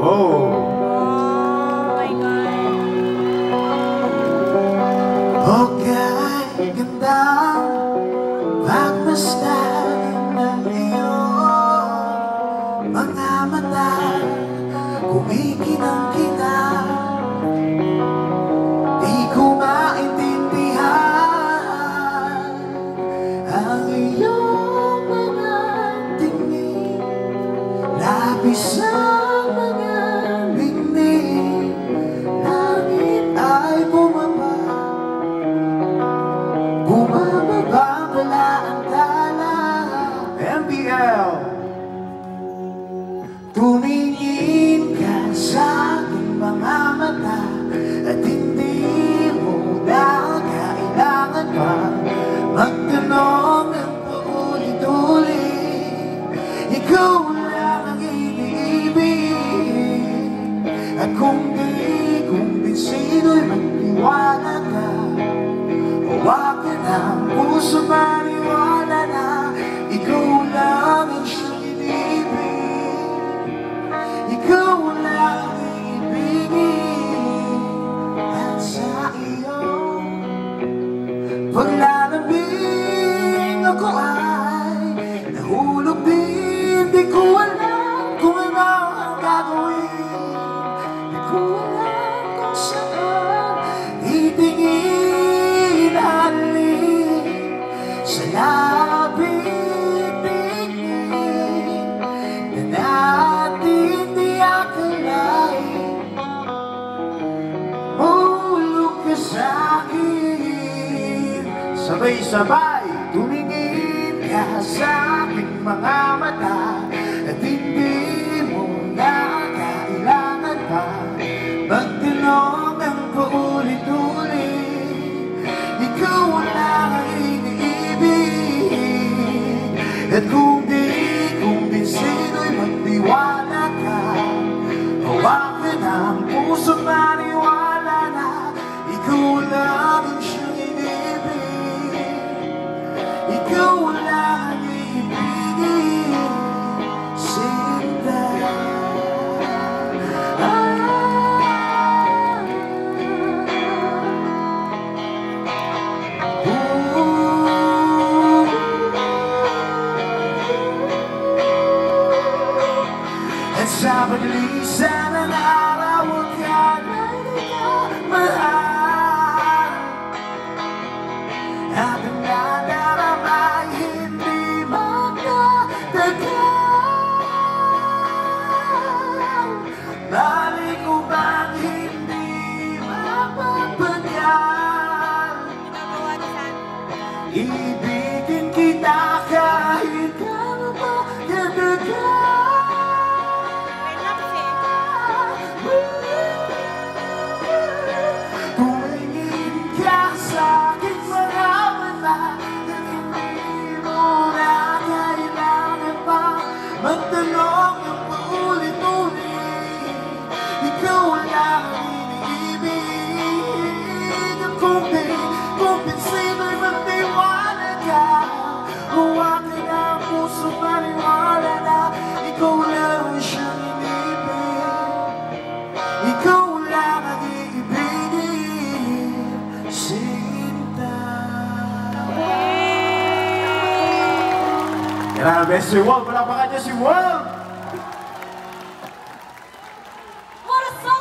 Oh my God. Okay, ganda pagmasdan ng iyong mga mata, kumikinang-kinang. Di ko maintindihan ang iyong mga tingin, labis ang mga bingning. Langit ay bumaba pala ang tala. MBL, tumingin ka sa aking mga mata at hindi mo na kailangan pa magtanong ng paulit-ulit. Ikaw lang ang iniibig, at kung di kumbinsido'y magtiwala ka. Hawakan ang puso, maniwala na ikaw lang ang siyang inibig. Ikaw lang ang iibigin. At sa iyong paglalambing ako ay nahulog din. Di ko alam kung ano ang gagawin. Di ko alam kung saan itingin. Sa labing-tingin na natin di akalain, mahulog ka sa'kin. sabay-sabay. Tumingin ka sa aking mga mata at hindi mo na kailangan pa magtanong ng paulit-ulit. Ikaw lang ang iniibig, at kung di kumbinsido'y magtiwala ka. Hawakan ang puso, maniwala na ikaw lang ang siyang inibig. Ikaw lang ang ibigin, sinta. At sa paglisan ng araw, huwag ka na mahal. At ang nadarama ay hindi magtatagal. Balik ko bang hindi mapapagyan? Ibigin kita kahit kano pa katagal. Tumingin ka sa aking mga mata at hindi mo na kailangan pa magtanong ng paulit-ulit. Ikaw lang ang iniibig, at kung di kumbinsido'y magtiwala ka. Huwakan ang puso, maniwala na ikaw lang ang siyang inibig. Ikaw lang ang iibigin, sinta. Grabe si Wolf, wala pa kanya si Wolf.